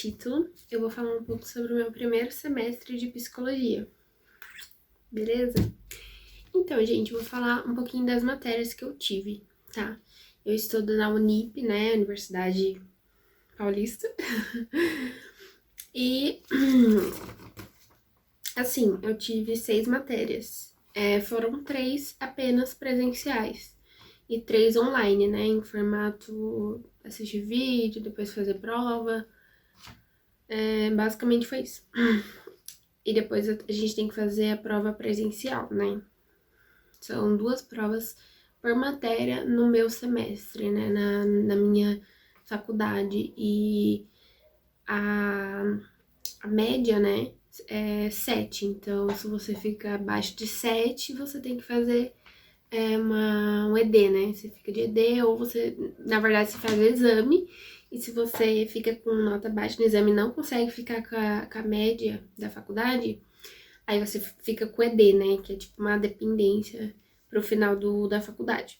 título, eu vou falar um pouco sobre o meu primeiro semestre de psicologia, beleza? Então, gente, eu vou falar um pouquinho das matérias que eu tive, tá? Eu estudo na Unip, né, Universidade Paulista, e, assim, eu tive 6 matérias. Foram 3 apenas presenciais e 3 online, né, em formato assistir vídeo, depois fazer prova. Basicamente foi isso. E depois a gente tem que fazer a prova presencial, né? São 2 provas por matéria no meu semestre, né? Na minha faculdade. E a, a média, né? É 7. Então, se você fica abaixo de 7, você tem que fazer um ED, né? Você fica de ED ou você, na verdade, você faz o exame. E se você fica com nota baixa no exame e não consegue ficar com a média da faculdade, aí você fica com o ED, né? Que é tipo uma dependência pro final da faculdade.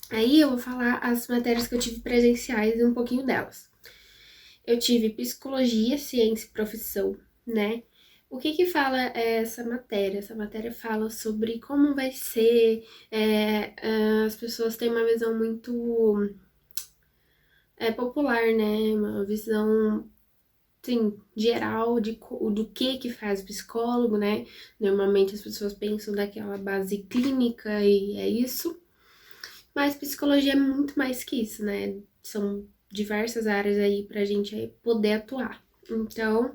Aí eu vou falar as matérias que eu tive presenciais e um pouquinho delas. Eu tive psicologia, ciência e profissão, né? O que fala essa matéria? Essa matéria fala sobre como vai ser, as pessoas têm uma visão muito popular, né? Uma visão, sim, geral do que faz o psicólogo, né? Normalmente as pessoas pensam daquela base clínica e é isso. Mas psicologia é muito mais que isso, né? São diversas áreas aí pra gente poder atuar. Então,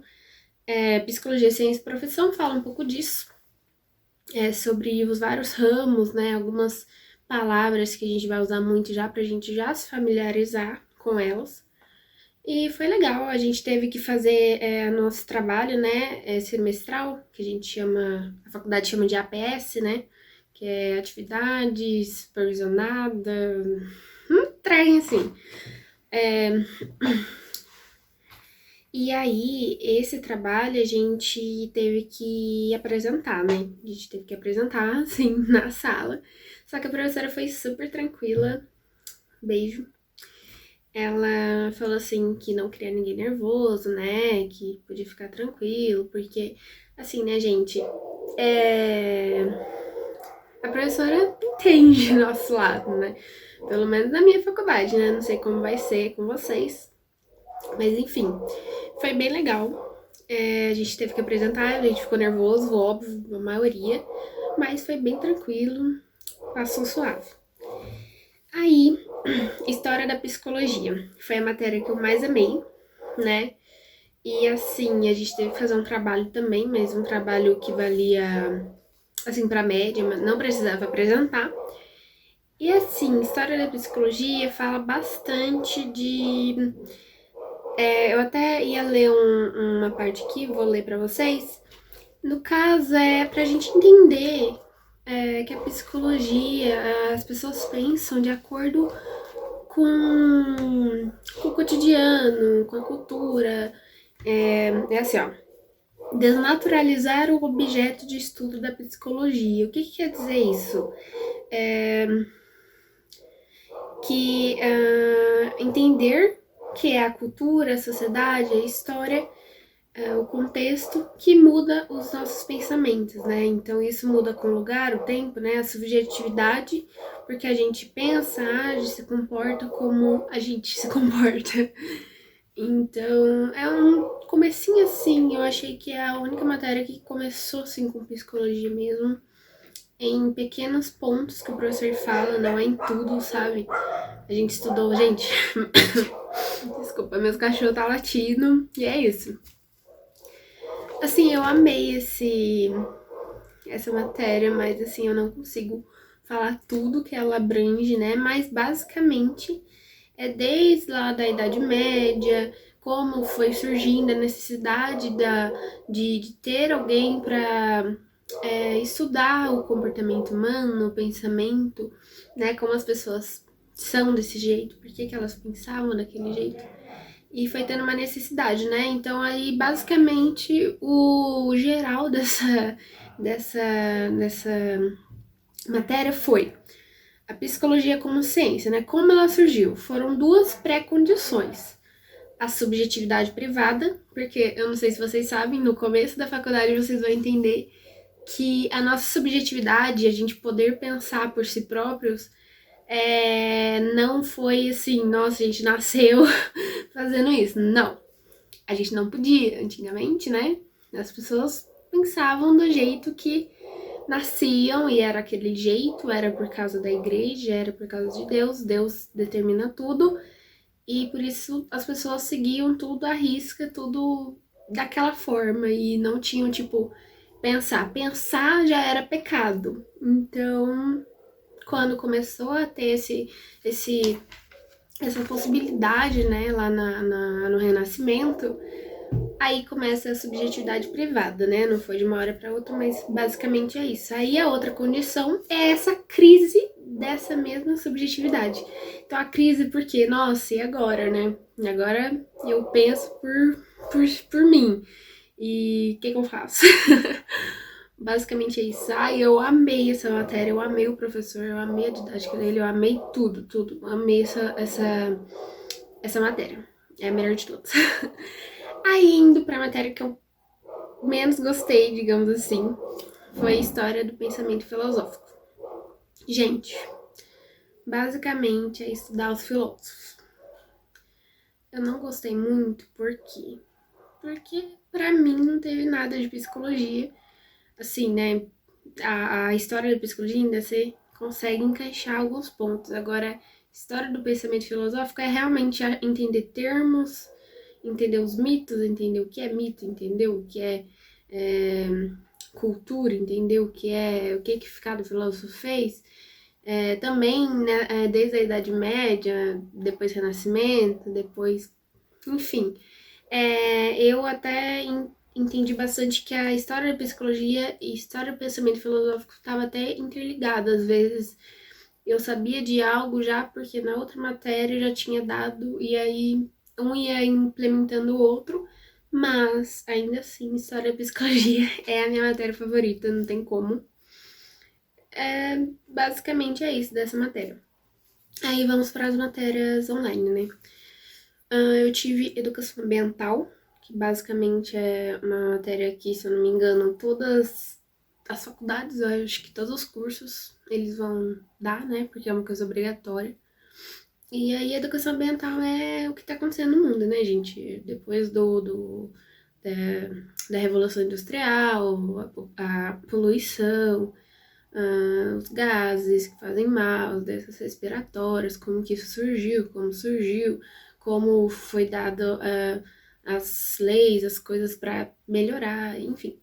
psicologia, ciência e profissão fala um pouco disso. Sobre os vários ramos, né? Algumas palavras que a gente vai usar muito já pra gente já se familiarizar com elas. E foi legal, a gente teve que fazer nosso trabalho, né, semestral, que a gente chama, a faculdade chama de APS, né, que é atividade supervisionada, um trem assim. E aí, esse trabalho a gente teve que apresentar, né, a gente teve que apresentar, assim, na sala, só que a professora foi super tranquila, beijo. Ela falou assim que não queria ninguém nervoso, né? Que podia ficar tranquilo, porque, assim, né, gente? A professora entende nosso lado, né? Pelo menos na minha faculdade, né? Não sei como vai ser com vocês. Mas enfim, foi bem legal. A gente teve que apresentar, a gente ficou nervoso, óbvio, a maioria. Mas foi bem tranquilo, passou suave. Aí, história da psicologia. Foi a matéria que eu mais amei, né? E assim, a gente teve que fazer um trabalho também, mas um trabalho que valia, assim, pra média, mas não precisava apresentar. E assim, história da psicologia fala bastante de. Eu até ia ler uma parte aqui, vou ler pra vocês. No caso, é pra gente entender que a psicologia, as pessoas pensam de acordo com o cotidiano, com a cultura. É assim, ó. Desnaturalizar o objeto de estudo da psicologia. O que quer dizer isso? Que entender que é a cultura, a sociedade, a história, o contexto que muda os nossos pensamentos, né? Então isso muda com o lugar, o tempo, né? A subjetividade, porque a gente pensa, age, se comporta como a gente se comporta. Então, é um comecinho assim, eu achei que é a única matéria que começou assim com psicologia mesmo, em pequenos pontos que o professor fala, não é em tudo, sabe? A gente estudou, gente. Desculpa, meus cachorros tá latindo e é isso. Assim, eu amei essa matéria, mas assim, eu não consigo falar tudo que ela abrange, né? Mas basicamente é desde lá da Idade Média, como foi surgindo a necessidade de ter alguém para estudar o comportamento humano, o pensamento, né? Como as pessoas são desse jeito, por que elas pensavam daquele jeito. E foi tendo uma necessidade, né? Então aí basicamente o geral dessa matéria foi a psicologia como ciência, né? Como ela surgiu? Foram 2 pré-condições. a subjetividade privada, porque eu não sei se vocês sabem, no começo da faculdade vocês vão entender que a nossa subjetividade, a gente poder pensar por si próprios, não foi assim, nossa, a gente nasceu fazendo isso. Não, a gente não podia antigamente, né? As pessoas pensavam do jeito que nasciam e era aquele jeito, era por causa da igreja, era por causa de Deus, Deus determina tudo e por isso as pessoas seguiam tudo à risca, tudo daquela forma e não tinham, tipo, pensar já era pecado. Então, quando começou a ter esse essa possibilidade, né, lá no Renascimento, aí começa a subjetividade privada, né? Não foi de uma hora para outra, mas basicamente é isso. Aí a outra condição é essa crise dessa mesma subjetividade. Então a crise porque, nossa, e agora, né? E agora eu penso por mim. E o que eu faço? Basicamente é isso. Ai, eu amei essa matéria, eu amei o professor, eu amei a didática dele, eu amei tudo, tudo. Eu amei essa matéria. É a melhor de todas. Aí indo pra matéria que eu menos gostei, digamos assim, foi a história do pensamento filosófico. Gente, basicamente é estudar os filósofos. Eu não gostei muito, por quê? Porque pra mim não teve nada de psicologia. Assim, né? A história da psicologia ainda você consegue encaixar alguns pontos. Agora, a história do pensamento filosófico é realmente entender termos, entender os mitos, entender o que é mito, entender o que é cultura, entender o que cada filósofo fez. Também, né, desde a Idade Média, depois Renascimento, depois, enfim. Eu até entendi bastante que a história da psicologia e a história do pensamento filosófico estava até interligada. Às vezes eu sabia de algo já porque na outra matéria eu já tinha dado e aí um ia implementando o outro, mas ainda assim, história da psicologia é a minha matéria favorita, não tem como. Basicamente é isso dessa matéria. Aí vamos para as matérias online, né? Eu tive educação ambiental, que basicamente é uma matéria que, se eu não me engano, todas as faculdades, eu acho que todos os cursos eles vão dar, né? Porque é uma coisa obrigatória. E aí, a educação ambiental é o que tá acontecendo no mundo, né, gente? Depois da, da Revolução Industrial, a poluição, os gases que fazem mal, as doenças respiratórias, como que isso surgiu, como foi dado as leis, as coisas para melhorar, enfim.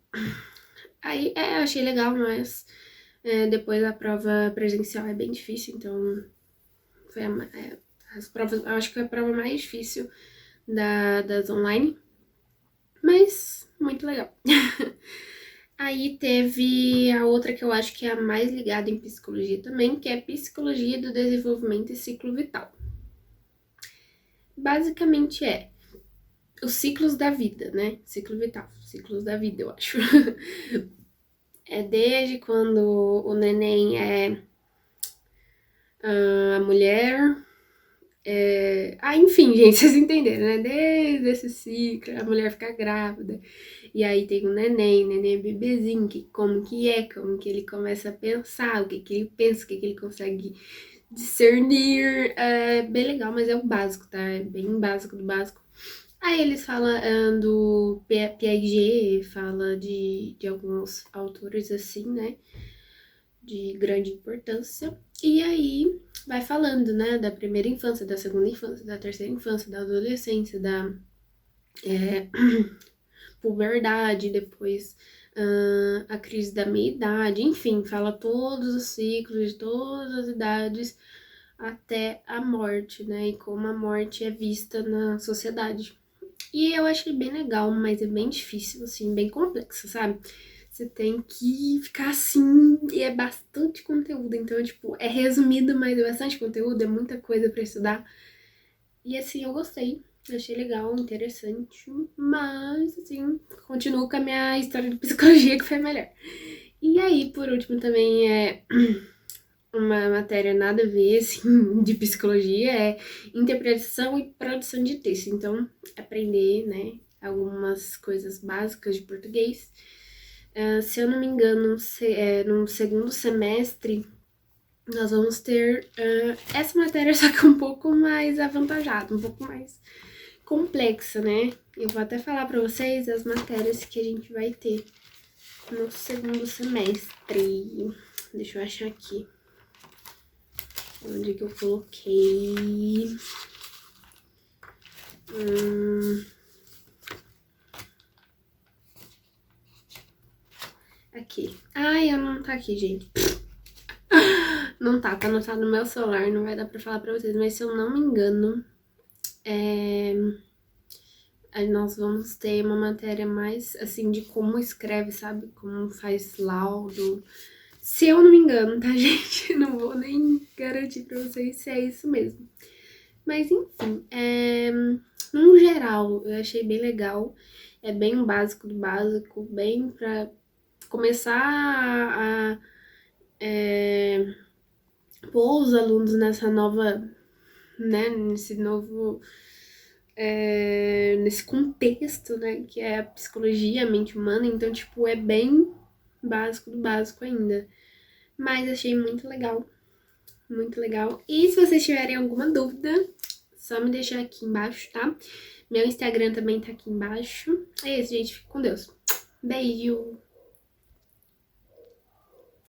Aí achei legal, mas depois a prova presencial é bem difícil, então foi as provas, eu acho que foi a prova mais difícil das online, mas muito legal. Aí teve a outra que eu acho que é a mais ligada em psicologia também, que é Psicologia do Desenvolvimento e Ciclo Vital. Basicamente é os ciclos da vida, né? Ciclo vital, ciclos da vida, eu acho. É desde quando o neném é a mulher. Enfim, gente, vocês entenderam, né? Desde esse ciclo, a mulher fica grávida. E aí tem o neném é bebezinho, como que ele começa a pensar, o que ele pensa, o que ele consegue discernir. É bem legal, mas é o básico, tá? É bem básico do básico. Aí eles falam do Piaget, fala de alguns autores assim, né? De grande importância. E aí vai falando, né? Da primeira infância, da segunda infância, da terceira infância, da adolescência, da puberdade, depois a crise da meia-idade, enfim, fala todos os ciclos de todas as idades até a morte, né? E como a morte é vista na sociedade. E eu achei bem legal, mas é bem difícil, assim, bem complexo, sabe? Você tem que ficar assim, e é bastante conteúdo. Então, tipo, é resumido, mas é bastante conteúdo, é muita coisa pra estudar. E assim, eu gostei. Achei legal, interessante. Mas, assim, continuo com a minha história de psicologia, que foi melhor. E aí, por último, também uma matéria nada a ver, assim, de psicologia, é interpretação e produção de texto. Então, aprender, né, algumas coisas básicas de português. Se eu não me engano, no segundo semestre, nós vamos ter essa matéria, só que um pouco mais avantajada, um pouco mais complexa, né? Eu vou até falar pra vocês as matérias que a gente vai ter no segundo semestre. Deixa eu achar aqui. Onde que eu coloquei? Aqui. Ai, eu não tá aqui, gente. Não tá anotado no meu celular, não vai dar pra falar pra vocês, mas se eu não me engano, aí nós vamos ter uma matéria mais, assim, de como escreve, sabe? Como faz laudo. Se eu não me engano, tá, gente? Não vou nem garantir pra vocês se é isso mesmo. Mas, enfim, no geral, eu achei bem legal. É bem o básico do básico, bem pra começar a pôr os alunos nessa nova, né, nesse contexto, né, que é a psicologia, a mente humana. Então, tipo, é bem básico do básico ainda. Mas achei muito legal, muito legal. E se vocês tiverem alguma dúvida, só me deixar aqui embaixo, tá? Meu Instagram também tá aqui embaixo. É isso, gente. Fique com Deus. Beijo!